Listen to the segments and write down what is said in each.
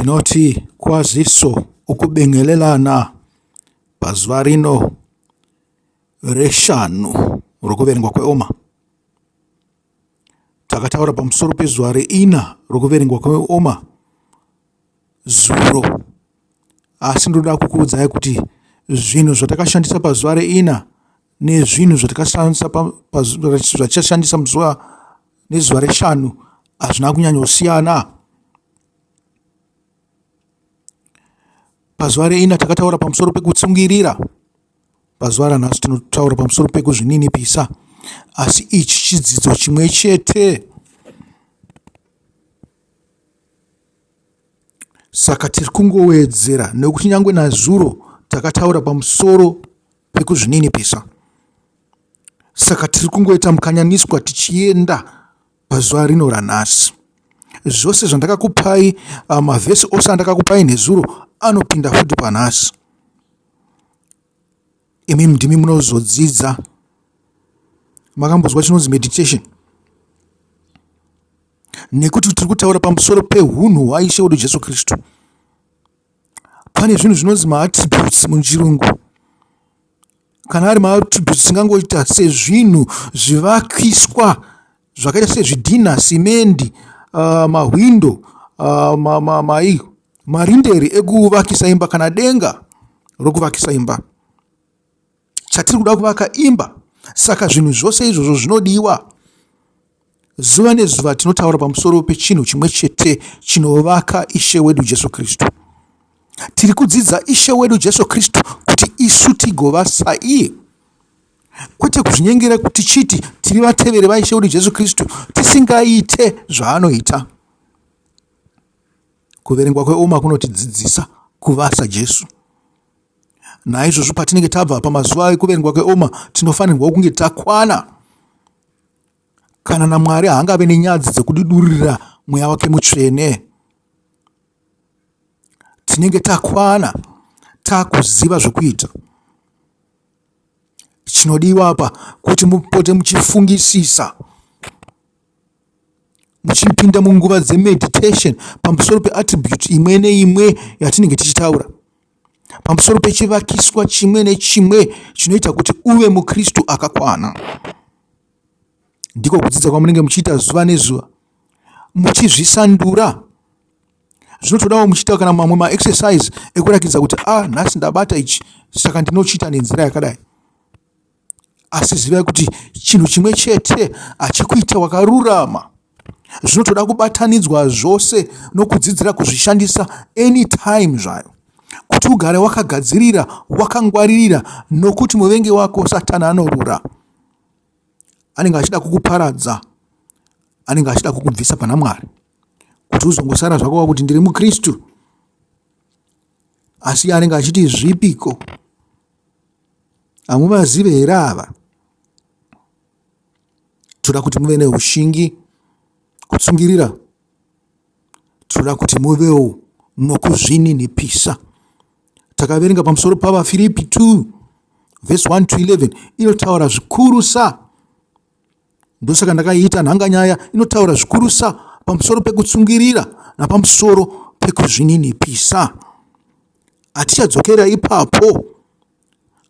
Tinoti kwaziso ukubengelelana pazuva rino reshanu rokuverengwa kweOma. Takataura pamusoro pezuva reina rokuverengwa kweOma zuro, asi ndoda kukuudzai kuti zvinhu zvatakashandisa pazuva reina nezvinhu zvatichashandisa nezuva reshanu hazvina kunyanyosiyana. Pazuva reina takataura pamusoro pekutsungirira, pazuva ranhasi tinotaura pamusoro pekuzvininipisa, asi ichi chidzidzo chimwe chete. Saka tiri kungowedzera nekuti nyangwe nazuro takataura pamusoro pekuzvininipisa. Saka tiri kungoita mukanyaniswa tichienda pazuva rino ranhasi. Zvose zvandakakupai, mavhesi ose andakakupai nezuro anopinda futi panhasi. Imi ndimi munozodzidza. Makambozwa chinonzi meditation? Nekuti tiri kutaura pamusoro peunhu hwaIshe wedu Jesu Kristu. Pane zvinhu zvinonzi maattributes muchirungu. Kana ari maattributes tingangoita sezvinhu zvivakiswa zvakaita sezvidhina, simendi, mahwindo, marinderi ekuvakisa imba kana denga rokuvakisa imba. Chatiri kuda kuvaka imba. Saka zvinhu zvose izvozvo zvinodiwa. Zuva nezuva tinotaura pamusoro pechinhu chimwe chete chinovaka Ishe wedu Jesu Kristu. Tiri kudzidza Ishe wedu Jesu Kristu kuti isu tigova saiye. Kwete kuzvinyengera kuti chiti tiri vateveri vaIshe wedu Jesu Kristu tisingaite zvaanoita. Kuverengwa kweOma kunotidzidzisa kuvasa Jesu. Naizvozvo patinenge tabva pamazuva ekuverengwa kweOma tinofanirwa kunge takwana. Kana naMwari haangave nenyadzi dzekududurira mweya wake mutsvene. Tinenge takwana, takuziva zvokuita. Chinodiwa apa kuti mupote muchifungisisa, muchipinda munguva dzemeditation pamusoro peattribute imwe neimwe yatinenge tichitaura, pamusoro pechivakiswa chimwe nechimwe chinoita kuti uve muKristu akakwana. Ndiko kudzidza kwamunenge muchiita zuva nezuva, muchizvisandura. Zvinotodawo muchiita kana mamwe maexercise ekurakidza kuti nhasi ndabata ichi, saka ndinochiita nenzira yakadai. Asi zivai kuti chinhu chimwe chete hachikuita wakarurama. Zvinotoda kubatanidzwa zvose nokudzidzira kuzvishandisa anytime zvayo, kuti ugare wakagadzirira, wakangwaririra, nokuti muvengi wako Satani anorura. Anenge achida kukuparadza, anenge achida kukubvisa pana Mwari, kuti uzongosara zvako kuti ndiri muKristu, asi anenge achiti zvipiko. Hamuvazive here ava? Toda kuti muve neushingi, kutsungirira. Toda kuti muvewo nokuzvininipisa. Takaverenga pamusoro pavaFiripi 2 verse 1 to 11 inotaura zvikurusa. Ndosaka ndakaita nhanganyaya inotaura zvikurusa pamusoro pekutsungirira napamusoro pekuzvininipisa. Hatichadzokera ipapo,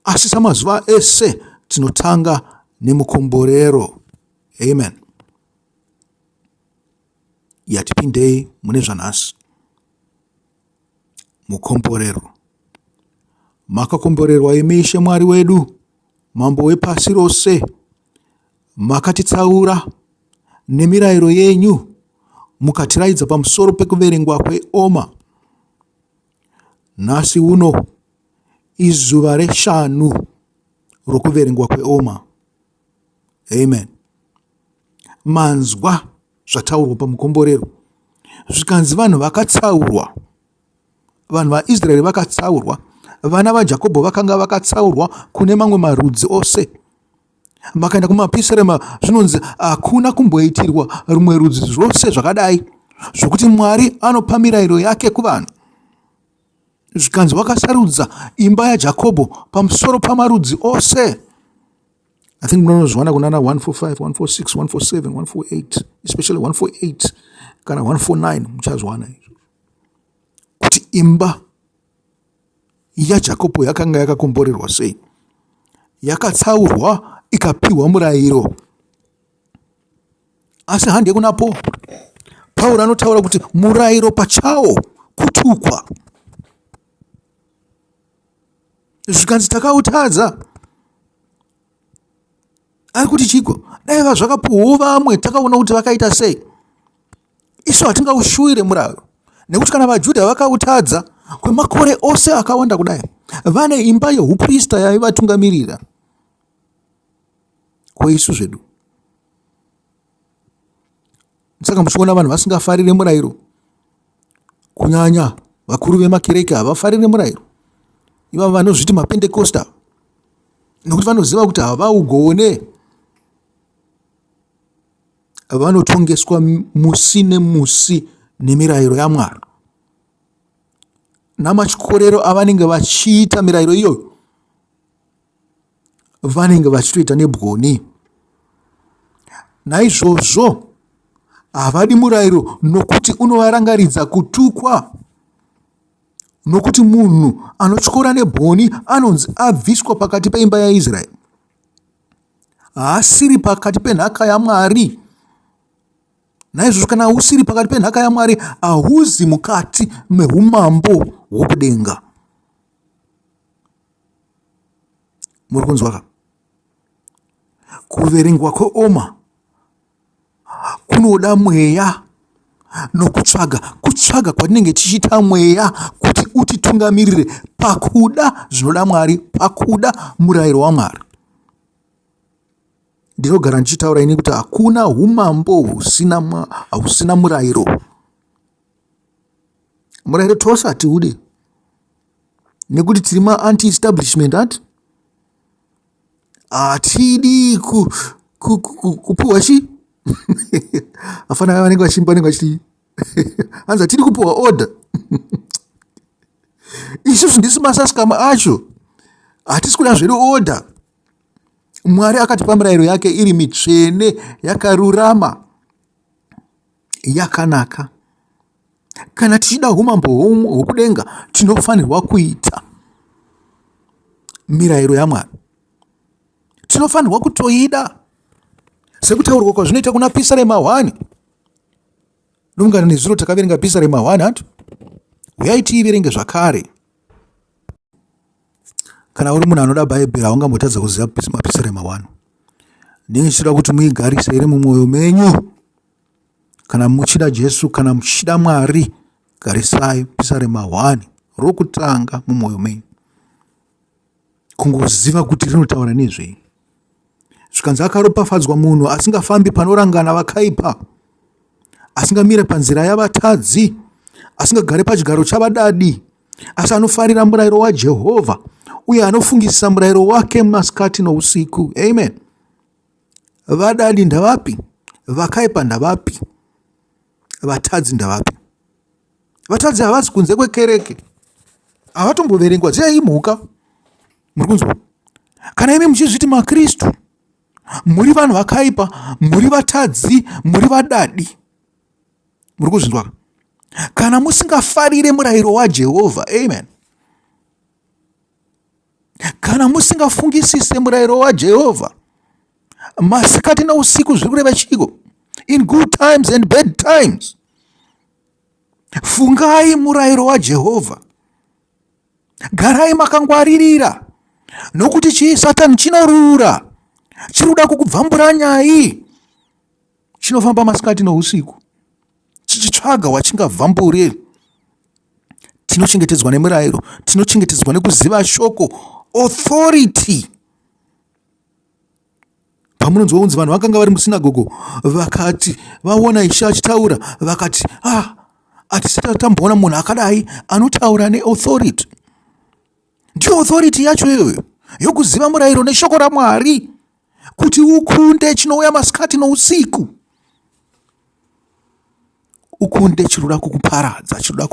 asi samazuva ese tinotanga nemukomborero. Amen. Yatipindei mune zvanhasi. Mukomborero. Makakomborerwa imi Ishe Mwari wedu, mambo wepasi rose. Makatitsaura nemirayiro yenyu, mukatiraidza pamusoro pekuverengwa kweOma. Nhasi uno izuva reshanu rokuverengwa kweOma. Amen. Manzwa zvataurwa pamukomborero. Zvikanzi vanhu vakatsaurwa, vanhu vaIsraeri vakatsaurwa, vana vaJakobho vakanga vakatsaurwa kune mamwe marudzi ose. Makaenda kuMaPisarema zvinonzi hakuna kumboitirwa rumwe rudzi zvose zvakadai, zvokuti Mwari anopa mirayiro yake kuvanhu. Zvikanzi wakasarudza imba yaJakobho pamusoro pamarudzi ose. I think munonozviwana kunana 145, 146, 147, 148, especially 148 kana 149 muchazviwana izvo. imba yaJakobho yakanga yakakomborerwa sei, yakatsaurwa ikapiwa murayiro. Asi hande kuna Pauro anotaura kuti murayiro pachawo kutukwa. Zvikanzi takautadza, ari kuti chiko dai zvakapuhwa vamwe takaona kuti vakaita sei, isu hatingaushuwire murayiro, nekuti kana vaJudha vakautadza kwemakore ose akawanda kudai, vane imba yehuprista yaivatungamirira. Kweisu zvedu, saka muchiona vanhu vasingafarire murayiro, kunyanya vakuru vemakereke havafarire murayiro, ivavo vanozviti maPentecostal, nokuti vanoziva kuti havaugone, vanotongeswa musi nemusi nemirayiro yaMwari. Namatyikorero avanenge vachiita mirayiro iyoyo, vanenge vachitoita nebwoni. Naizvozvo havadi murayiro, nokuti unovarangaridza kutukwa. Nokuti munhu anotyora nebwoni anonzi abviswa pakati peimba yaIsraeri, haasiri pakati penhaka yaMwari. Naizvozvo kana usiri pakati penhaka yaMwari, hauzi mukati mehumambo hwokudenga. Muri kunzwa? Kuverengwa kweOmer kunoda mweya nokutsvaga kwatinenge tichiita mweya kuti utitungamirire pakuda zvinoda Mwari, pakuda murayiro waMwari. Ndinogara ndichitaura ini kuti hakuna humambo husina murayiro. Murayiro tose hatiude, nekuti tiri ma-anti-establishment ati hatidi kupuhwa chi afana vanenge vachimba vanenge vachiti hanzi hatidi kupuhwa order. Isusu ndisi masasikama acho, hatisi kuda zviri order. Mwari akatipa mirayiro yake iri mitsvene, yakarurama, yakanaka. Kana tichida humambo hwokudenga, tinofanirwa kuita mirayiro yaMwari, tinofanirwa kutoida, sekutaurwa kwazvinoita kuna MaPisarema 1. Ndomungana nezuro takaverenga MaPisarema 1 hatu, uyai tiiverenge zvakare. Kana uri munhu anoda Bhaibheri haungambotadza kuziva MaPisarema 1. Ndinge chichida kuti muigarise iri mumwoyo menyu. Kana muchida Jesu, kana muchida Mwari, garisai MaPisarema 1 rokutanga mumwoyo menyu, kungoziva kuti rinotaura nezvei. Zvikanzi akaropafadzwa munhu asingafambi panorangana vakaipa, asingamire panzira yavatadzi, asingagare pachigaro chavadadi, asi anofarira murayiro waJehovha, uye anofungisisa murayiro wake masikati nousiku. Amen. Vadadi ndavapi? Vakaipa ndavapi? Vatadzi ndavapi? Vatadzi havasi kunze kwekereke, havatomboverengwa, dziyaimuka. Muri kunzwa? Kana imi muchizviti Makristu, muri vanhu vakaipa, muri vatadzi, muri vadadi. Muri kuzvinzwa? Kana musingafarire murayiro waJehovha, amen, kana musingafungisise murayiro waJehovha masikati nausiku, zviri kureva chiko, in good times and bad times, fungai murayiro waJehovha, garai makangwaririra, nokuti Satani chinorura, chiruda kukubvambura nyai, chinofamba masikati nousiku chichitsvaga wachingabvambure. Tinochengetedzwa nemurayiro, tinochengetedzwa nekuziva shoko, authority. Pamunonzwa unzi vanhu vakanga vari musinagogo vakati vaona Ishe achitaura, vakati hatisati tamboona munhu akadai anotaura neauthority. Ndiyo authority yacho iyoyo yokuziva murayiro neshoko raMwari, kuti ukunde chinouya masikati nousiku. Ukunde chiruda kukuparadza, chiruda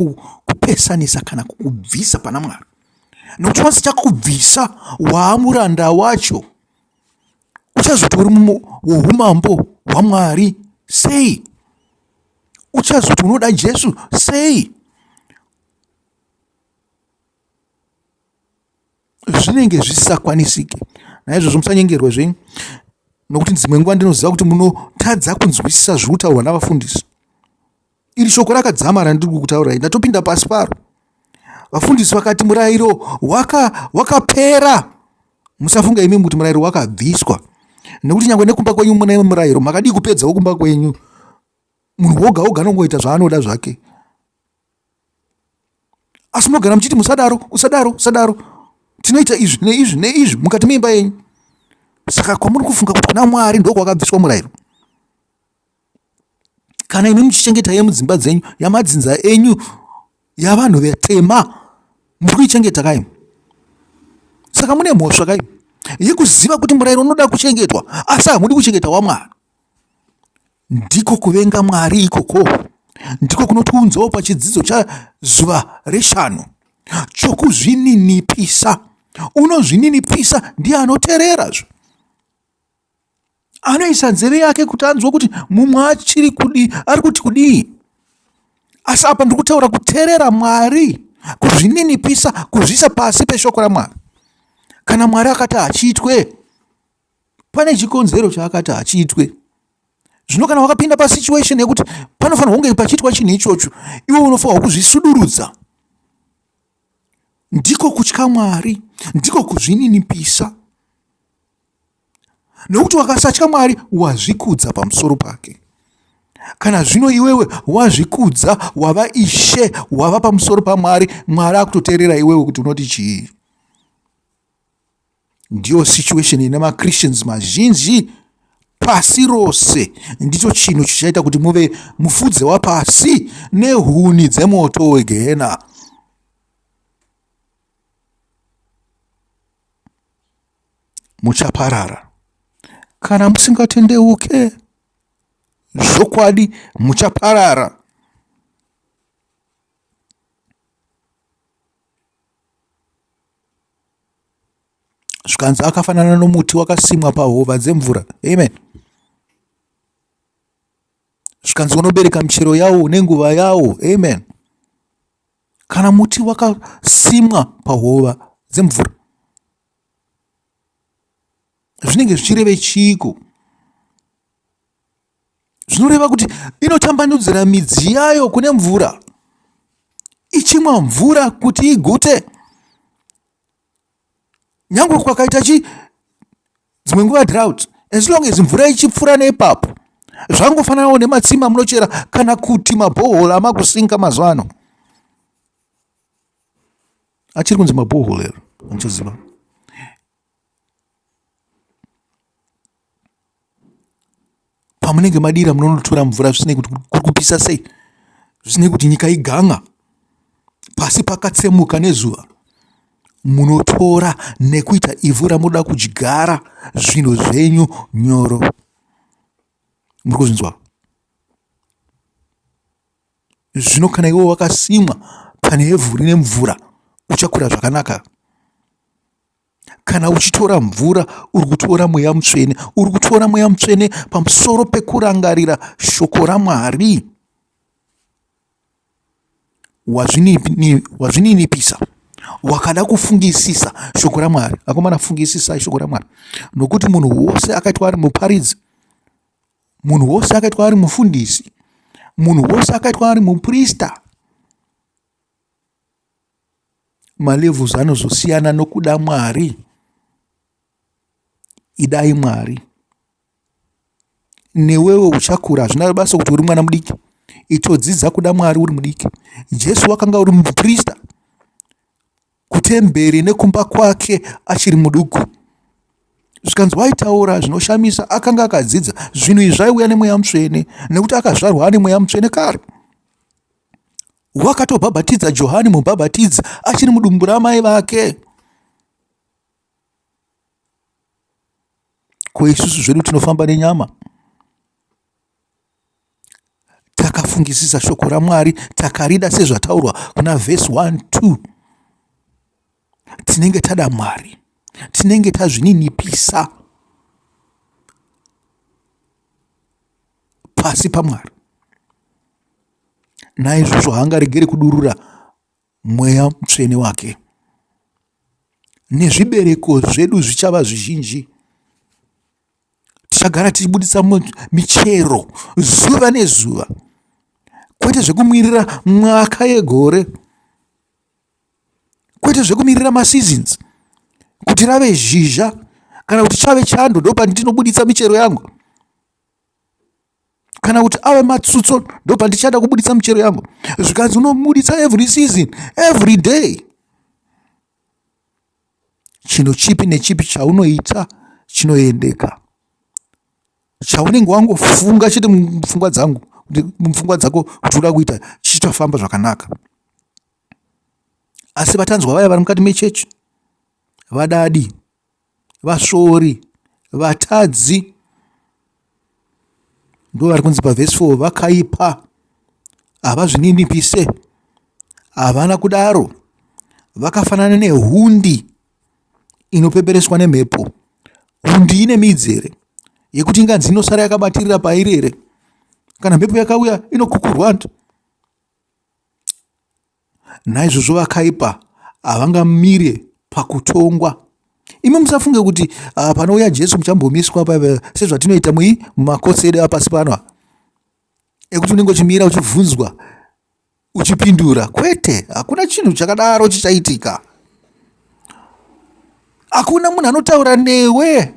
kupesanisa kana kukubvisa pana Mwari. Nokuti wasi chakubvisa waamuranda wacho, uchazotori wohumambo hwaMwari sei? Uchazoti unoda Jesu sei? zvinenge zvisakwanisike. Naizvozvo musanyengerwe zvenyu, nokuti dzimwe nguva ndinoziva kuti munotadza kunzwisisa zviri kutaurwa navafundisi. Iri shoko rakadzamara ndiri kutaura, ndatopinda pasi paro. Vafundisi vakati murayiro wakapera. Musafunga imi kuti murayiro wakabviswa, nekuti nyangwe nekumba kwenyu mune murayiro makadii kupedzawo kumba kwenyu. Munhu woga woga anongoita zvaanoda zvake, asi munogara muchiti musadaro, usadaro, tinoita izvi neizvi neizvi mukati meimba yenyu. Saka kwamuri kufunga kuti kuna Mwari ndiko kwakabviswa murayiro. Kana imi muchichengeta yemudzimba dzenyu, yamadzinza enyu, yavanhu vetema, muri kuichengeta kai? Saka mune mhosva kai yekuziva kuti murayiro unoda kuchengetwa, asi hamudi kuchengeta waMwari. Ndiko kuvenga Mwari ikoko, ndiko kunotiunzawo pachidzidzo chazuva reshanu chokuzvininipisa. Unozvininipisa ndiye anotererazvo, anoisa nzeve yake kuti anzwe kuti mumwe ari kuti kudii. Asi apa ndiri kutaura kuteerera Mwari, kuzvininipisa, kuzvisa pasi peshoko raMwari. Kana Mwari akati achiitwe, pane chikonzero chaakati achiitwe. Zvino kana wakapinda pasituation yekuti panofanirwa kunge pachiitwa chinhu ichocho, iwe unofanirwa kuzvisudurudza. Ndiko kutya Mwari, ndiko kuzvininipisa. Nokuti wakasatya Mwari wazvikudza pamusoro pake. Kana zvino iwewe wazvikudza, wava ishe, wava pamusoro paMwari, Mwari akutoteerera iwewe kuti unoti chii. Ndiyo situation ine maChristians mazhinji pasi rose. Ndicho chinhu chichaita kuti muve mufudze wapasi nehuni dzemoto wegehena. Muchaparara kana musingatendeuke. Zvokwadi muchaparara. Zvikanzi akafanana nomuti wakasimwa pahova dzemvura. Amen. Zvikanzi unobereka michero yawo nenguva yawo. Amen. Kana muti wakasimwa pahova dzemvura, zvinenge zvichireva chiko? Zvinoreva kuti inotambanudzira midzi yayo kune mvura, ichimwa mvura kuti igute. Nyangwe kwakaita dzimwe nguva drought, as long as mvura ichipfuura neipapo, zvangofananawo nematsima munochera kana kuti mabhohoro amakusinga mazuva ano. Achiri kunzi mabhohoro ero, muchiziva. Pamunenge madira munonotora mvura zvisinei kuti kuri kupisa sei, zvisinei kuti nyika iganga, pasi pakatsemuka nezuva, munotora nekuita ivhu ramunoda kudyara zvinhu zvenyu nyoro. Muri kuzvinzwa? Zvino kana iwe wakasimwa pane ivhu rine mvura, uchakura zvakanaka. Kana uchitora mvura, uri kutora mweya mutsvene, uri kutora mweya mutsvene pamusoro pekurangarira shoko raMwari. Wazvininipisa, wakada kufungisisa shoko raMwari. Akomana, fungisisa shoko raMwari, nokuti munhu wose akaitwa ari muparidzi, munhu wose akaitwa ari mufundisi, munhu wose akaitwa ari muprista, malevels anozosiyana nokuda Mwari. Idai Mwari. Newewe uchakura, zvina basa kuti uri mwana mudiki, itodzidza kuda Mwari uri mudiki. Jesu wakanga uri muprista kutemberi nekumba kwake achiri muduku. Zvikanzi waitaura zvinoshamisa, akanga akadzidza zvinhu izvi zvaiuya nemweya mutsvene, nekuti akazvarwa nemweya mutsvene kare. Wakatobhabhatidza Johani mubhabhatidzi achiri mudumbu ramai vake. Ko isusu zvedu tinofamba nenyama, takafungisisa shoko raMwari, takarida sezvataurwa kuna vhesi 1-2. Tinenge tada Mwari, tinenge tazvininipisa pasi paMwari. Naizvozvo haangaregere kudurura mweya mutsvene wake. nezvibereko zvedu zvichava zvizhinji. Tichagara tichibudisa michero zuva nezuva, kwete zvekumirira mwaka yegore, kwete zvekumirira maseasons kuti rave zhizha kana kuti chave chando ndo pandinobuditsa michero yangu, kana kuti ave matsutso ndo pandichada kubuditsa michero yangu. Zvikanzi unobuditsa every season, every day. Chinhu chipi nechipi chaunoita chinoendeka, chaunenge wangofunga chete mupfungwa dzangu, mupfungwa dzako kuti uda kuita chichitofamba zvakanaka. Asi vatanzwa vaya vari mukati mechechi, vadadi, vasvori, vatadzi, ndo vari kunzi pavhesi 4 vakaipa, havazvininipise, havana kudaro, vakafanana nehundi inopepereswa nemhepo. Hundi ine midzere yekuti inganzi inosara yakabatirira pairi here, kana mhepo yakauya inokukurwa. Naizvozvo vakaipa havangamire pakutongwa. Imi musafunge kuti panouya Jesu muchambomiswa sezvatinoita mumakosi edu apasi pano, ekuti unenge uchimira uchibvunzwa uchipindura. Kwete, hakuna chinhu chakadaro chichaitika. Hakuna munhu anotaura newe,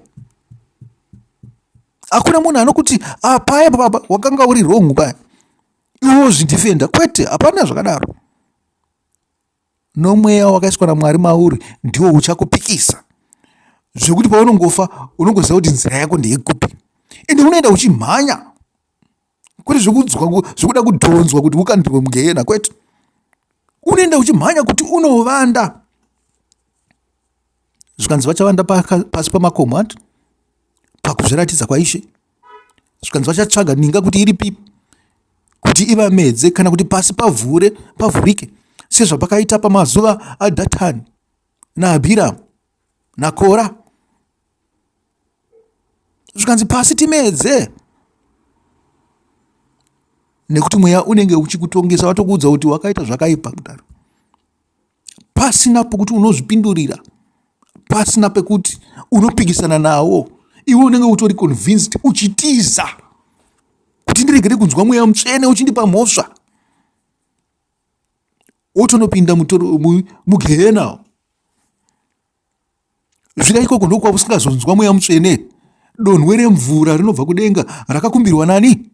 hakuna munhu anokuti paya papa wakanga uri wrong paya iwo zvindifenda. Kwete, hapana zvakadaro. Nomweya wakaiswa naMwari mauri ndiwo uchakupikisa, zvekuti paunongofa unongoziva kuti nzira yako ndeyekupi, ende unoenda uchimhanya, kwete zvekuda kudhonzwa kuti ukandirwe mugehena. Kwete, unoenda uchimhanya kuti unovanda. Zvikanzi vachavanda pasi pamakomo pakuzviratidza kwaIshe. Zvikanzi vachatsvaga ninga kuti iri pipi kuti ivamedze, kana kuti pasi pavhurike, sezvapakaita pamazuva aDhatani naAbhiramu naKora. Zvikanzi pasi timedze, nekuti mweya unenge uchikutongesa, watokuudza kuti wakaita zvakaipa kudaro, pasina pekuti unozvipindurira, pasina pekuti unopikisana nawo. Iwe unenge utori convinced, uchitiza kuti ndiregere kunzwa mweya mutsvene uchindipa mhosva, wotonopinda mugehena. Zvika ikoko ndokwava usingazonzwa mweya mutsvene. Donhwe remvura rinobva kudenga rakakumbirwa nani?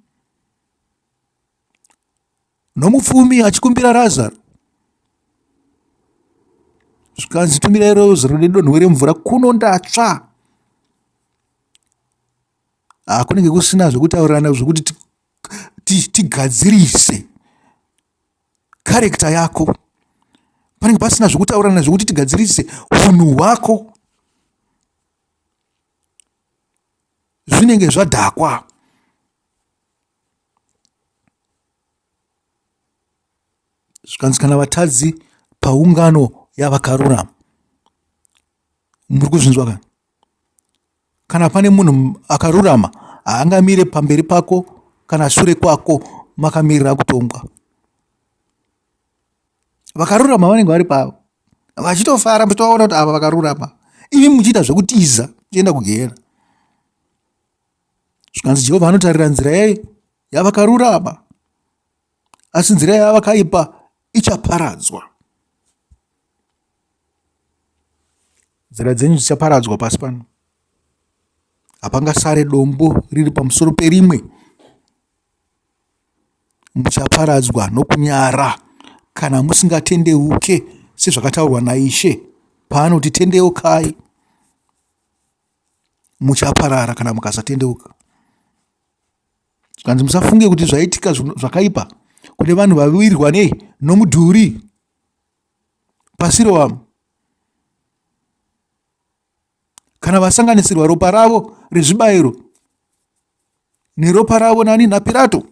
Nomupfumi achikumbira Razaro. Zvikanzi tumirai Razaro nedonhwe remvura kunondatsva. Kunenge kusina zvekutaurirana zvokuti tigadzirise karekta yako. Panenge pasina zvekutaurirana zvokuti tigadzirise hunhu hwako. Zvinenge zvadhakwa. Zvikanzi kana vatadzi paungano yavakarurama, muri kuzvinzwa kana? Kana pane munhu akarurama, haangamire pamberi pako kana shure kwako makamirira kutongwa. Vakarurama vanenge vari pavo vachitofara, mutovaona kuti ava vakarurama, imi muchiita zvekutiza muchienda kugehena. Zvikanzi Jehovha anotarira nzira yavakarurama, asi nzira yavakaipa ichaparadzwa. Nzira dzenyu dzichaparadzwa pasi pano. Hapangasare dombo riri pamusoro perimwe. Muchaparadzwa nokunyara kana musingatendeuke, sezvakataurwa naIshe paanoti tendeukai. Muchaparara kana mukasatendeuka. Zvikanzi musafunge kuti zvaitika zvakaipa kune vanhu vawirwa nomudhuri paSiroamu, kana vasanganisirwa ropa ravo rezvibayiro neropa ravo nani naPirato,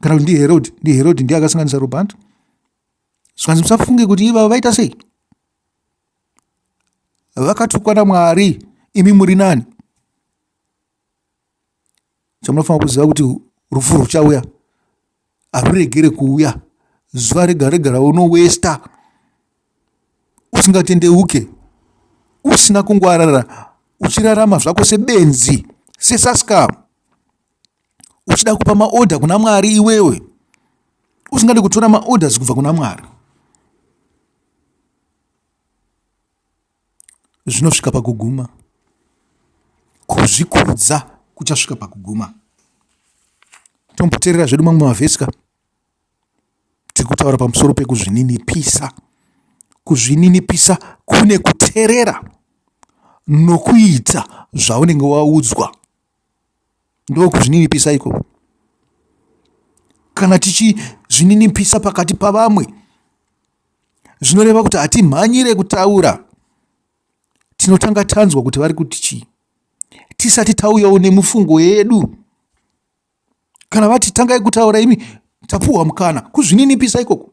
kana kuti ndiHerodhi ndiye akasanganisa ropa antu. Zvikanzi musafunge kuti ivavo vaita sei, vakatukwa naMwari, imi muri nani? Chamunofanira kuziva kuti rufu ruchauya, haruregere kuuya, zuva rega rega raunowesta usingatendeuke, usina kungwarara, uchirarama zvako sebenzi, sesaskam, uchida kupa maodha kuna Mwari iwewe, usingadi kutora maorders kubva kuna Mwari. Zvinosvika pakuguma. Kuzvikudza kuchasvika pakuguma. Tomboteerera zvedu mamwe mavhesi. Tiri kutaura pamusoro pekuzvininipisa. Kuzvininipisa kune kuteerera nokuita zvaunenge waudzwa. Ndo kuzvininipisa iko. Kana tichizvininipisa pakati pavamwe, zvinoreva kuti hatimhanyire kutaura. Tinotanga tanzwa kuti vari kuti chii. Tisati tauyawo nemufungo yedu. Kana vati tangai kutaura imi, tapuhwa mukana. Kuzvininipisa ikoko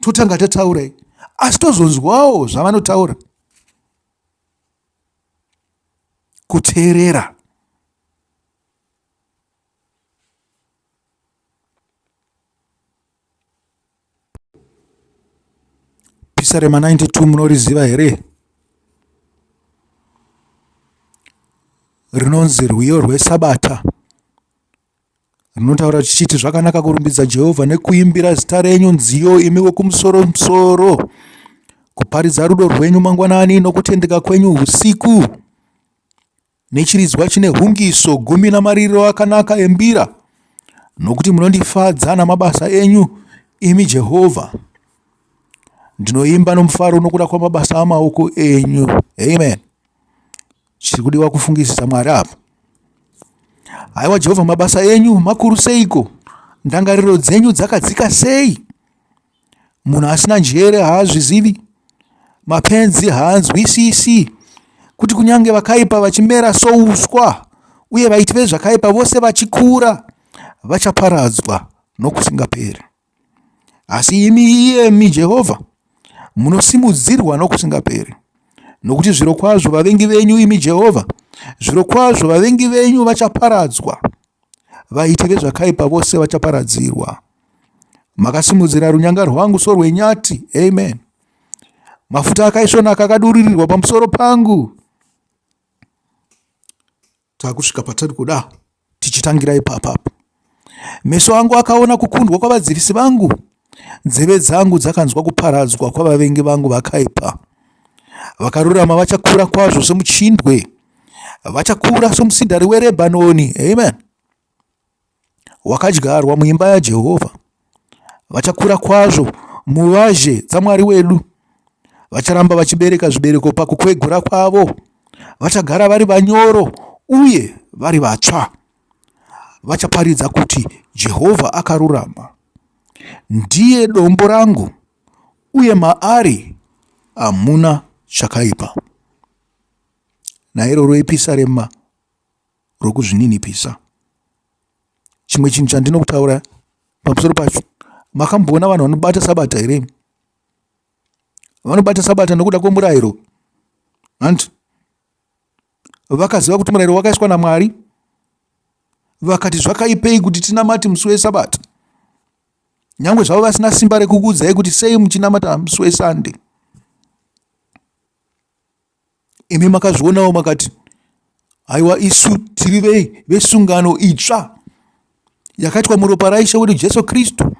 totanga tataura, asi tozonzwawo zvavanotaura. Kuteerera. Pisarema 92 munoriziva here? Rinonzi rwiyo rwesabata. Rinotaura chichiti zvakanaka kurumbidza Jehovha nekuimbira zita renyu nziyo imi wokumusoro musoro, kuparidza rudo rwenyu mangwanani nokutendeka kwenyu usiku, nechiridzwa chine hungiso 10 namaririro akanaka embira, nokuti munondifadza namabasa enyu imi Jehovha. Ndinoimba nomufaro nokuda kwamabasa amaoko enyu. Amen. Chiri kudiwa kufungisisa Mwari apa. Haiwa Jehovha, mabasa enyu makuru seiko, ndangariro dzenyu dzakadzika sei. Munhu asina njere haazvizivi, mapenzi haanzwisisi, kuti kunyange vakaipa vachimera souswa, uye vaiti vezvakaipa vose vachikura, vachaparadzwa nokusingaperi. Asi imi Jehovha, munosimudzirwa nokusingaperi, nokuti zvirokwazvo vavengi venyu imi Jehovha, zvirokwazvo vavengi venyu vachaparadzwa, vaiti vezvakaipa vose vachaparadzirwa. Makasimudzira runyanga rwangu sorwenyati. Amen. Mafuta akaisvonaka akadururirwa pamusoro pangu. Takusvika patari kuda tichitangira ipapo. Meso angu akaona kukundwa kwavadzivisi vangu, nzeve dzangu dzakanzwa kuparadzwa kwavavengi vangu vakaipa. Vakarurama vachakura kwazvo semuchindwe, vachakura somusidhari weRebhanoni. Amen. Wakadyarwa muimba yaJehovha, vachakura kwazvo muvazhe dzamwari wedu, vacharamba vachibereka zvibereko pakukwegura kwavo, vachagara vari vanyoro uye vari vatsva. Vachaparidza kuti Jehovha akarurama, ndiye dombo rangu, uye maari hamuna chakaipa. Nairo roepisarema rokuzvininipisa. Chimwe chinhu chandinokutaura pamusoro pacho, makamboona vanhu vanobata sabata here? Vanobata sabata nokuda kwomurayiro. Hanti vakaziva kuti murayiro wakaiswa naMwari, vakati zvakaipei kuti tinamati musi wesabata, nyangwe zvavo vasina simba rekukuudzai kuti sei muchinamata musi weSunday. Imi makazvionawo makati, haiwa isu tiri vesungano itsva yakaitwa muropa raIshe wedu Jesu Kristu.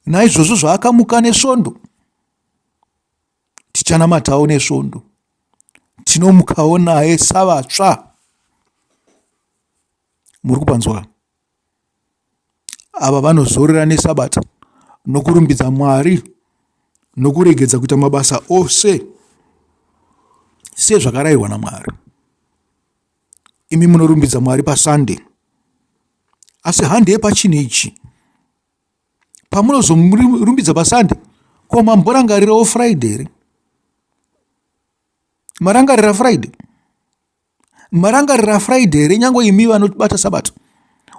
Naizvozvo zvaakamuka nesvondo, tichanamatawo nesvondo, tinomukawo naye savatsva. Muri kupanzwa? Ava vanozorera nesabata nokurumbidza Mwari nokuregedza kuita mabasa ose sezvakarayirwa naMwari. Imi munorumbidza Mwari paSunday, asi handei pachinhu ichi. Pamunozomurumbidza paSunday, ko mamborangarirawo Friday here? Marangarira Friday? Marangarira Friday here nyangwe imi vanobata sabata?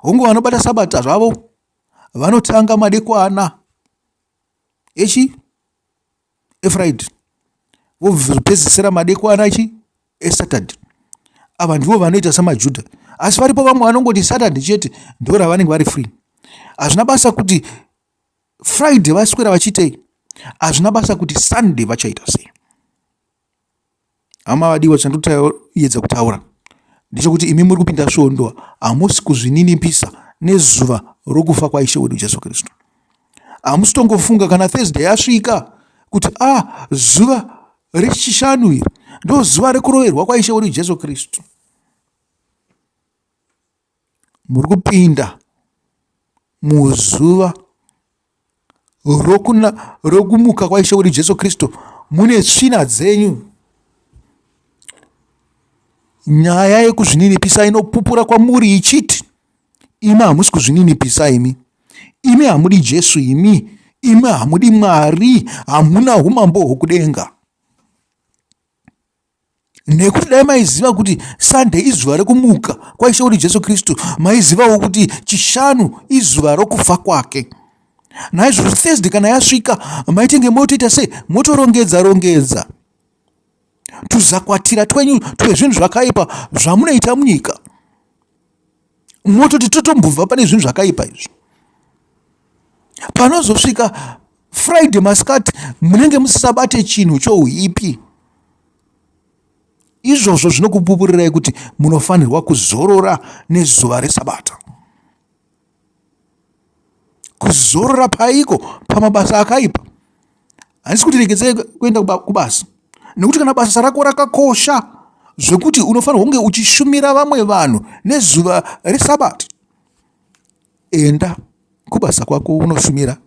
Hongu vanobata sabata zvavo vanotanga madekwana eFriday, vopedzisira madekwana eSaturday. Ava ndivo vanoita samaJudha, asi varipo vamwe vanongoti Saturday chete ndo ravanenge vari free. Hazvina basa kuti Friday vaswera vachitei, hazvina basa kuti Sunday vachaita sei. Hama vadiwa, chandoedza kutaura ndechekuti imi muri kupinda svondo, hamusi kuzvininipisa nezuva rokufa kwaishe wedu Jesu Kristu. Hamusi tongofunga kana Thursday yasvika kuti zuva rechishanu iri ndo zuva rekuroverwa kwaishe wedu Jesu Kristu. Muri kupinda muzuva rokumuka kwaishe wedu Jesu Kristu, mune tsvina dzenyu. Nyaya yekuzvininipisa inopupura kwamuri ichiti, imi hamusi kuzvininipisa, imi hamudi Jesu, imi hamudi Mwari, hamuna umambo hwokudenga. Nekuti dai maiziva kuti Sunday izuva rekumuka kwaishe wedu Jesu Kristu, maizivawo kuti chishanu izuva rokufa kwake. Naizvozvo Thursday kana yasvika, maitenge motoita sei, motorongedza tuzakwatira twenyu twezvinhu zvakaipa zvamunoita munyika. Mototi totombobva pane zvinhu zvakaipa izvi. Panozosvika Friday masikati, munenge musisabate chinhu chouipi. Izvozvo zvinokupupurirai kuti munofanirwa kuzorora nezuva resabata. Kuzorora paiko? Pamabasa akaipa. Handisi kuti regedzei kuenda kubasa, nekuti kana basa rako rakakosha zvekuti unofanirwa kunge uchishumira vamwe vanhu nezuva resabata, enda kubasa kwako unoshumira,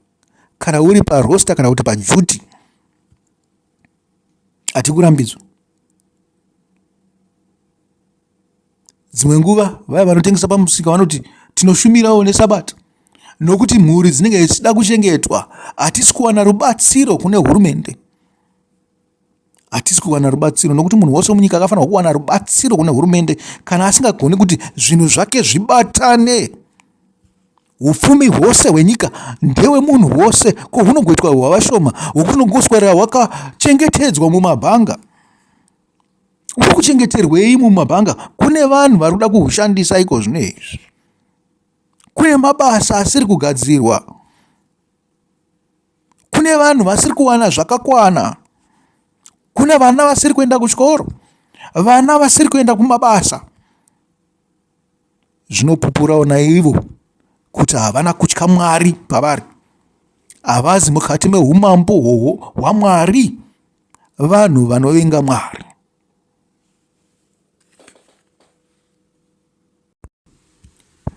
kana uri parosta kana kuti pajuti. Hatikurambidzwa. Dzimwe nguva vaya vanotengesa pamusika vanoti tinoshumirawo nesabata, nokuti mhuri dzinenge dzichida kuchengetwa. Hatisi kuwana rubatsiro kune hurumende, hatisi kuwana rubatsiro, nokuti munhu wose munyika akafanirwa kuwana rubatsiro kune hurumende. Kana asingagoni kuti zvinhu zvake zvibatane, upfumi hwose hwenyika ndewe munhu wose, ko hunongoitwa hwavashoma, hwokunongoswera hwakachengetedzwa mumabhanga. Uri kuchengeterwei mumabhanga? Kune vanhu vari kuda kuhushandisa iko zvino izvi. Kune mabasa asiri kugadzirwa, kune vanhu vasiri kuwana zvakakwana, kune vana vasiri kuenda kuchikoro, vana vasiri kuenda kumabasa. Zvinopupurawo naivo kuti havana kutya Mwari pavari, havazi mukati meumambo hwohwo hwaMwari, vanhu vanovenga Mwari.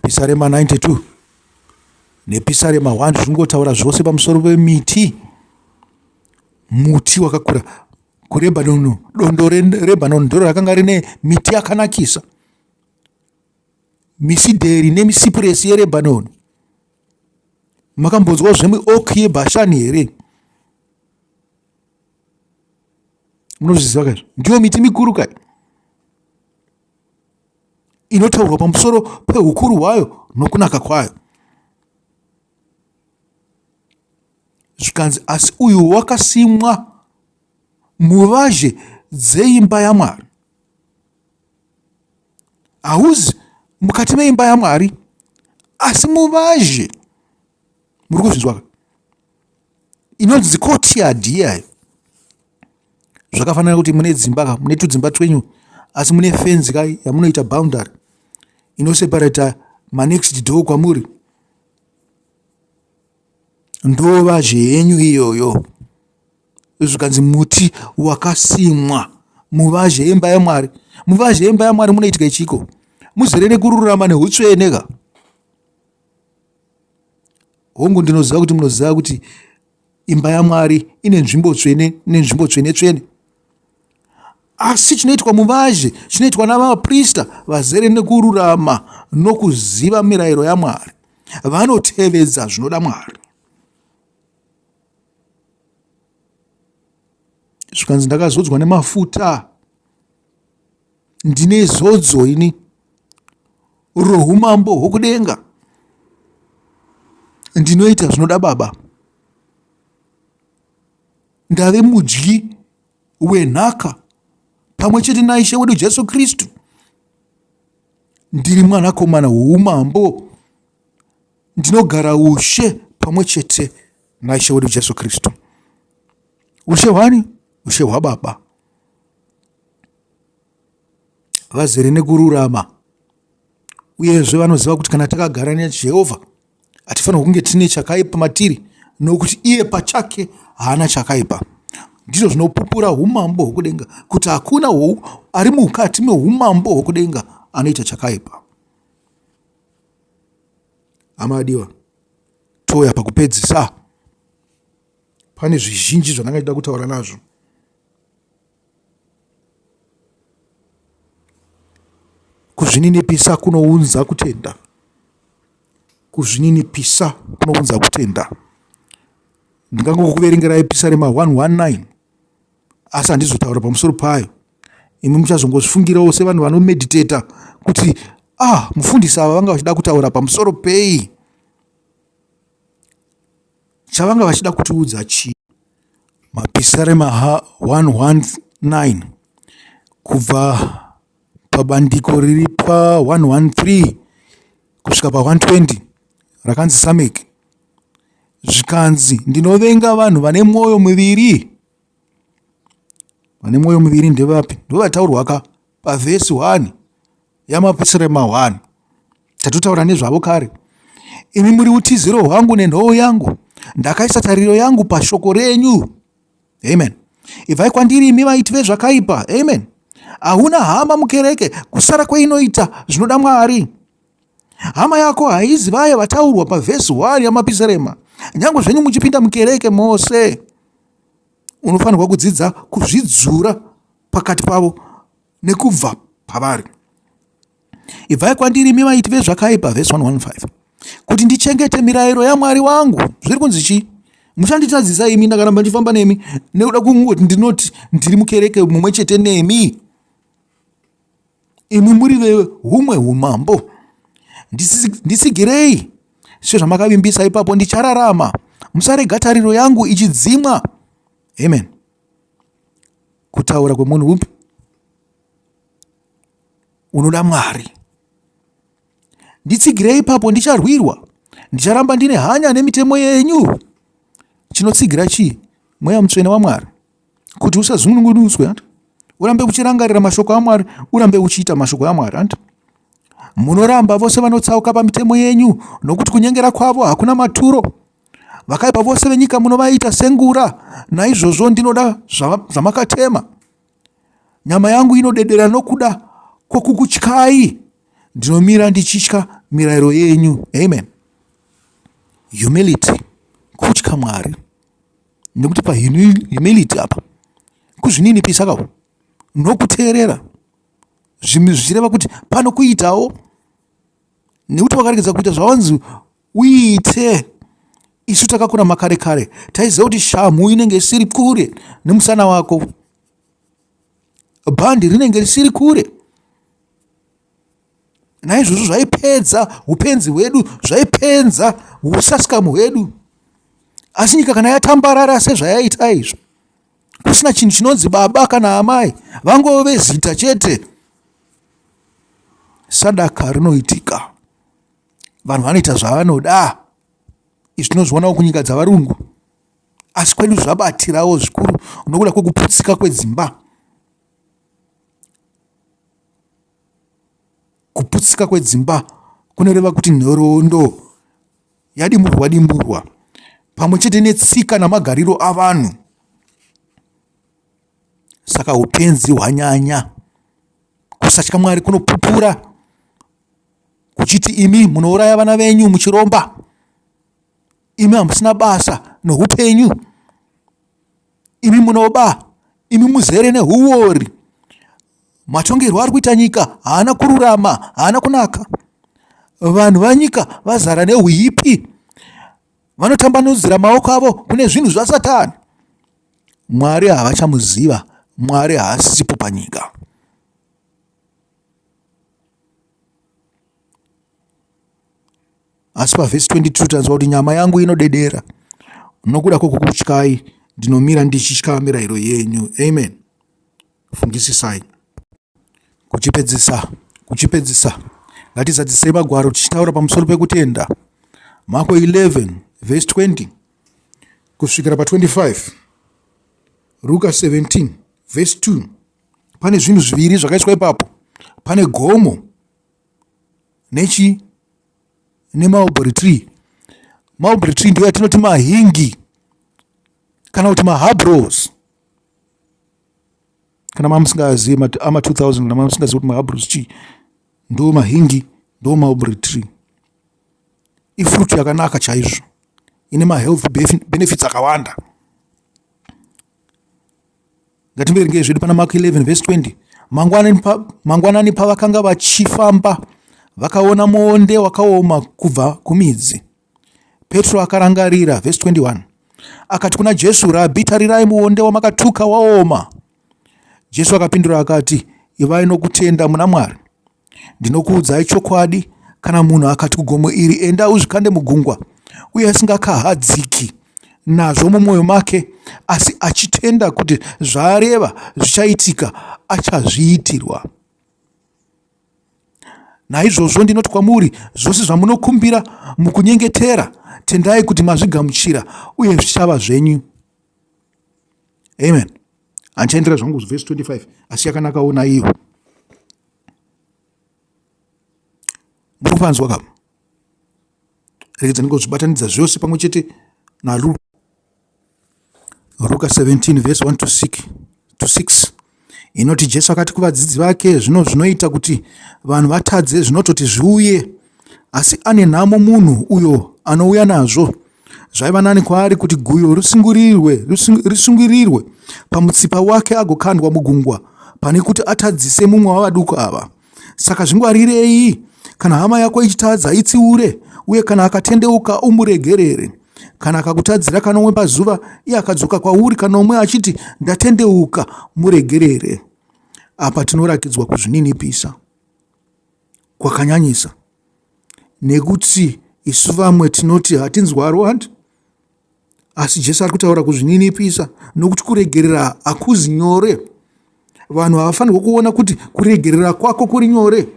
Pisarema 92 nepisarema 1 zvinongotaura zvose pamusoro pemiti. Muti wakakura kuRebhanoni, dondo reRebhanoni ndiro rakanga rine miti yakanakisa, misidheri nemisipuresi yeRebhanoni. Makambonzwa zvemuoki yeBhashani here? Munozviziva kaizvo? Ndiyo miti mikuru kai inotaurwa pamusoro pehukuru hwayo nokunaka kwayo. Zvikanzi asi uyu wakasimwa muvazhe dzeimba yaMwari. Hauzi mukati meimba yaMwari, asi muvazhe. Muri kuzvinzwa? Inonzi courtyard iyayo. Zvakafanana kuti mune dzimba, mune tudzimba twenyu, asi mune fence kai yamunoita boundary inoseparata manext door kwamuri. Ndovazhe yenyu iyoyo. Zvikanzi muti wakasimwa muvazhe yemba yaMwari. Muvazhe yemba yaMwari munoitika ichiko, muzere nekururama nehutsvene ka. Hongu ndinoziva kuti munoziva kuti imba yaMwari ine nzvimbo tsvene nenzvimbo tsvene-tsvene. Asi chinoitwa muvazhe chinoitwa navaprista vazere nekururama nokuziva mirayiro yaMwari, vanotevedza zvinoda Mwari. Zvikanzi ndakazodzwa nemafuta, ndine zodzo ini roumambo hwokudenga, ndinoita zvinoda Baba. Ndave mudyi wenhaka pamwe chete naIshe wedu Jesu Kristu. Ndiri mwanakomana woumambo, ndinogara ushe pamwe chete naishe wedu Jesu Kristu. Ushe hwani? Ushe hwaBaba. Vazere nekururama. Uyezve vanoziva kuti kana takagara naJehovha hatifanira kunge tine chakaipa matiri, nokuti iye pachake haana chakaipa. Ndizvo zvinopupura umambo hwokudenga, kuti hakuna ari mukati meumambo hwokudenga anoita chakaipa. Amadiwa, touya pakupedzisa. Pane zvizhinji zvandangada kutaura nazvo. Kuzvininipisa kunounza kutenda. Kuzvininipisa kunounza kutenda. Ndingangokuverengerai MaPisarema 1:19, asi handizotaura pamusoro payo. Imi muchazongozvifungirawo sevanhu vanomediteta kuti mufundisi ava vanga vachida kutaura pamusoro pei. Chavanga vachida kutiudza chii? MaPisarema 1:19 kubva pabandiko riri pa 113 kusvika pa 120 rakanzi sameki. Zvikanzi, ndinovenga vanhu vane mwoyo miviri. Vane mwoyo miviri ndevapi? Ndovataurwa ka pavhesi 1 yaMaPisarema 1. Tatotaura nezvavo kare. Imi muri utiziro hwangu nenhoo yangu, ndakaisa tariro yangu pashoko renyu. Amen. Ibvai kwandiri imi vaiti vezvakaipa. Amen. Hauna hama mukereke kusara kweinoita zvinoda Mwari. Hama yako haizi vaya vataurwa pavhesi 1 yaMaPisarema. Nyange zvenyu muchipinda mukereke mose, unofanirwa kudzidza kuzvidzura pakati pavo nekubva pavari. Ibvai kwandiri imi vaiti vezvakaipa, vhesi 1:15, kuti ndichengete mirayiro yaMwari wangu. Zviri kunzi chii? Muchanditadzisa imi ndakaramba ndifamba nemi nekuda kungoti ndinoti ndiri mukereke mumwe chete nemi. Imi muri vehumwe umambo. Ndisigirei sezvamakavimbisa ipapo, ndichararama. Musarega tariro yangu ichidzimwa. Amen. Kutaura kwemunhu upi? Unoda Mwari. Nditsigirei ipapo, ndicharwirwa. Ndicharamba ndine hanya nemitemo yenyu. Chinotsigira chii? Mweya mutsvene waMwari. Kuti usazungunuswe, urambe uchirangarira mashoko aMwari, urambe uchiita mashoko aMwari. Munoramba vose vanotsauka pamitemo yenyu, nokuti kunyengera kwavo hakuna maturo. Vakaipa vose venyika munovaita sengura. Naizvozvo ndinoda zvamakatema. Nyama yangu inodedera nokuda kwokukutyai. Ndinomira ndichitya mirayiro yenyu. Amen. Humility, kutya Mwari. Nekuti pa humility apa kuzvininipisa kawo nokuteerera zvichireva kuti pano kuitawo, nekuti vakaregedza kuita zvavanzi uite. Isu takakura makare kare taiziva kuti shamhu inenge isiri kure nemusana wako, bhandi rinenge risiri kure. Naizvozvo zvaipedza upenzi hwedu, zvaipenza usasikamu hwedu. Asi nyika kana yatambarara sezvayaita izvo, kusina chinhu chinonzi baba kana amai, vangove zita chete, sadaka rinoitika. Vanhu vanoita zvavanoda. Izvi tinozvionawo kunyika dzavarungu. Asi kwedu zvabatirawo zvikuru nokuda kwekuputsika kwedzimba. Kuputsika kwedzimba kunoreva kuti nhoroondo yadimburwa pamwe chete netsika namagariro avanhu. Saka upenzi hwanyanya. Kusatya Mwari kunopupura, kuchiti imi munouraya vana venyu muchiromba. Imi hamusina basa noupenyu. Imi munoba. Imi muzere nehuori. Matongerwo ari kuita nyika haana kururama, haana kunaka. Vanhu vanyika vazara nehuipi. Vanotambanudzira maoko avo kune zvinhu zvaSatani. Mwari havachamuziva. Mwari haasipo panyika. Asi pavhesi 22 tanzwa kuti nyama yangu inodedera nokuda kwokukutyai, ndinomira ndichitya mirayiro yenyu. Amen. Fungisisai. Kuchipedzisa ngatizadzisei magwaro tichitaura pamusoro pekutenda. Marko 11 verse 20. kusvikira pa25. Ruka 17 verse 2. Pane zvinhu zviviri zvakaiswa ipapo. Pane gomo nemulberry tree. Mulberry tree ndiyo yatinoti mahingi kana kuti mahabros. Kana mamusingazivi ama 2000 kana mamusingazivi kuti mahabros chii, ndo mahingi, ndo mulberry tree. Ifruit yakanaka chaizvo, ine mahealth benefits akawanda. Ngatimberengei zvedu pana Mark 11 verse 20. Mangwanani pavakanga vachifamba vakaona muonde wakaoma kubva kumidzi. Petro akarangarira verse 21. Akati kuna Jesu, Rabhi, tarirai muonde wamakatuka waoma. Jesu akapindura akati, ivai nokutenda muna Mwari. Ndinokuudzai chokwadi, kana munhu akati kugomo iri, enda uzvikande mugungwa, uye asingakahadziki nazvo mumwoyo make, asi achitenda kuti zvaareva zvichaitika, achazviitirwa. Naizvozvo ndinoti kwamuri, zvose zvamunokumbira mukunyengetera, tendai kuti mazvigamuchira, uye zvichava zvenyu. Amen. Anchaendera zvangu verse 25, asi yakanakaona iyo. Muri kupanzwa kama? Rekedza ndingozvibatanidza zvose pamwe chete naRuka. Ruka 17 verse 1 to 6. Inoti Jesu akati kuvadzidzi vake, zvino zvinoita kuti vanhu vatadze zvinototi zviuye, asi ane nhamo munhu uyo anouya nazvo. Zvaiva nani kwaari kuti guyo risungirirwe pamutsipa wake agokandwa mugungwa, pane kuti atadzise mumwe wavaduku ava. Saka zvingwarirei, kana hama yako ichitadza itsiure, uye kana akatendeuka umuregerere. Kana akakutadzira kanomwe pazuva, iye akadzoka kwauri kanomwe achiti, ndatendeuka, muregerere. Apa tinorakidzwa kuzvininipisa kwakanyanyisa, nekuti isu vamwe tinoti hatinzwa Rwanda, asi Jesu ari kutaura kuzvininipisa, nokuti kuregerera hakuzi nyore. Vanhu havafanirwa kuona kuti kuregerera kwako kuri nyore,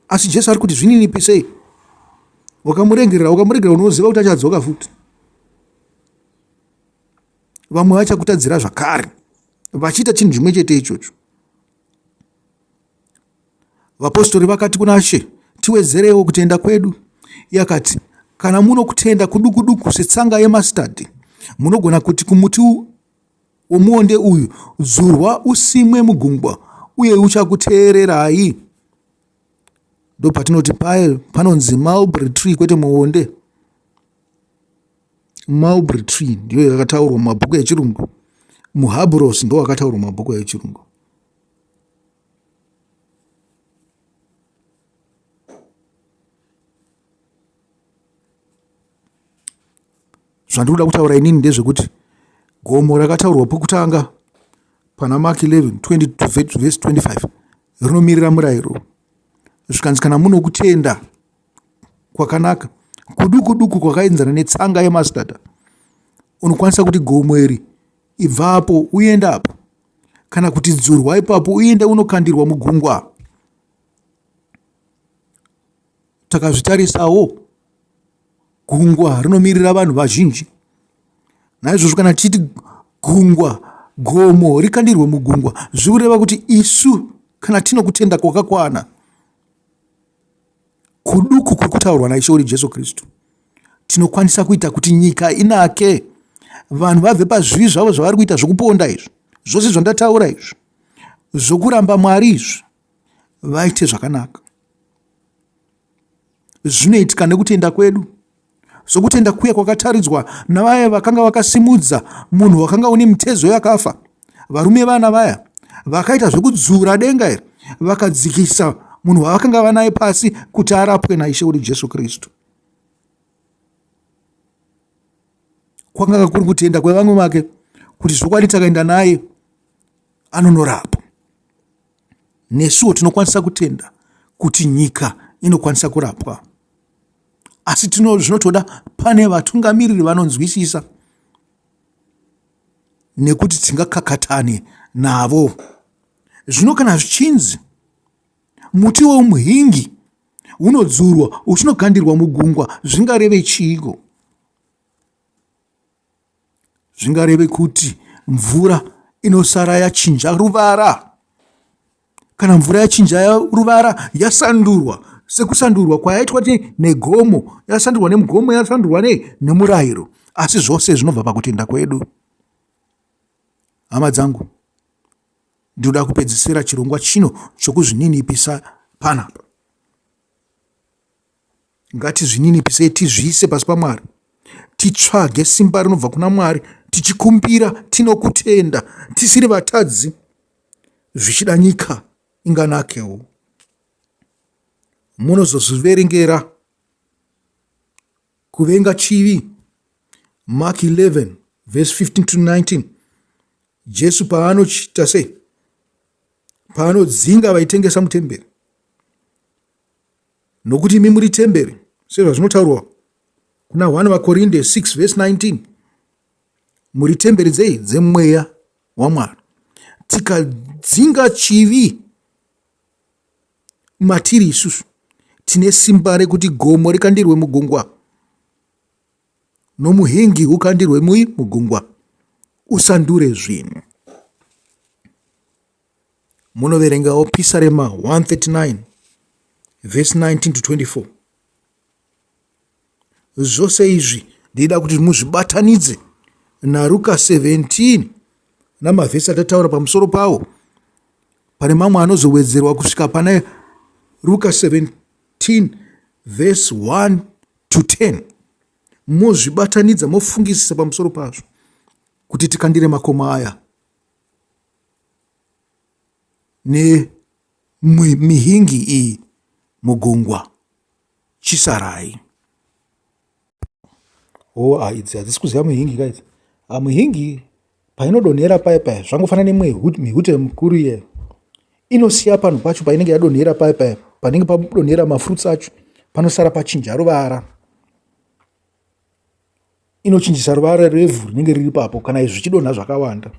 asi Jesu ari kuti zvininipisei. Ukamuregerera unoziva kuti achadzoka futi. Vamwe vachakutadzira zvakare, vachiita chinhu chimwe chete ichocho. Vapostori vakati kuna She, tiwedzerewo kutenda kwedu. Iye akati, kana muno kutenda kuduku setsanga yemastadi, munogona kuti kumuti womuonde uyu, dzurwa usimwe mugungwa, uye uchakuteererai. Ndo patinoti panonzi mulberry tree kwete muonde. Mulberry tree ndiyo yakataurwa mumabhuku echirungu. Muhabros ndo wakataurwa mumabhuku echirungu. Zvandinoda kutaura inini ndezvekuti gomo rakataurwa pokutanga pana Mark 11 verse 25 rinomiririra murayiro. Zvikanzi kana muno kutenda kwakanaka, kuduku kwakaenzana netsanga yemastadi, unokwanisa kuti gomo iri ibvapo uenda apo, kana kuti dzurwa ipapo uende unokandirwa mugungwa. Takazvitarisawo, gungwa rinomirira vanhu vazhinji. Naizvozvo kana tichiti gomo rikandirwe mugungwa, zvikureva kuti isu kana tino kutenda kwakakwana, kuduku kuri kutaurwa naIshe wedu Jesu Kristu, tinokwanisa kuita kuti nyika inake, vanhu vabve pazvivi zvavo zvavari kuita zvokuponda izvi, zvose zvandataura izvi, zvokuramba Mwari izvi, vaite zvakanaka. Zvinoitika nekutenda kwedu. Sokutenda kuya kwakataridzwa navaya vakanga vakasimudza munhu wakanga une mitezo yakafa, varume vana vaya vakaita zvekudzura denga iri, vakadzikisa munhu wavakanga vanaye pasi kuti arapwe naIshe wedu Jesu Kristu. Kwanga kuri kutenda kwevamwe make kuti zvokwadi takaenda naye anonorapwa. Nesuwo tinokwanisa kutenda kuti nyika inokwanisa kurapwa, asi zvinotoda pane vatungamiriri vanonzwisisa, nekuti tingakakatane navo. Zvino kana zvichinzi muti womuhingi unodzurwa uchinokandirwa mugungwa, zvingareve chiiko? zvingareve kuti mvura inosara yachinja ruvara. Kana mvura yachinja ruvara yasandurwa, sekusandurwa kwayaitwa negomo, yasandurwa nemugomo, yasandurwa nemurayiro, asi zvose zvinobva pakutenda kwedu. Hama dzangu, ndinoda kupedzisira chirongwa chino chokuzvininipisa panapa. Ngatizvininipisei, tizviise pasi paMwari, titsvage simba rinobva kuna Mwari, tichikumbira tinokutenda, tisiri vatadzi, zvichida nyika inganakewo. Munozozviverengera kuvenga chivi, Mark 11 verse 15 to 19. Jesu paanochita sei? Paanodzinga vaitengesa mutemberi. Nokuti imi muri temberi, sezvazvinotaurwa kuna 1 VaKorinde 6 verse 19. Muri temberi dzei? Dzemweya waMwari. Tikadzinga chivi matiri isusu, tine simba rekuti gomo rikandirwe mugungwa, nomuhingi ukandirwe mugungwa. Usandure zvinhu. Munoverenga MaPisarema 139 verse 19 to 24. Zvose izvi ndida kuti muzvibatanidze naRuka 17 namavhesi atataura pamusoro pawo. Pane mamwe anozowedzerwa kusvika pane Ruka 17 verse 1 to 10. Muzvibatanidza, mofungisisa pamusoro pazvo kuti tikandire makomo aya nemihingi iyi mugungwa chisarai. Idzi hadzisi kuziva muhingi kaidzi. Muhingi painodonhera paya zvangofanana nemihute mukuru iye, inosiya panhu pacho painenge yadonhera paya panenge padonhera mafruits acho, panosara pachinja ruvara. Inochinjisa ruvara revhu rinenge riri papo kana zvichidonha zvakawanda.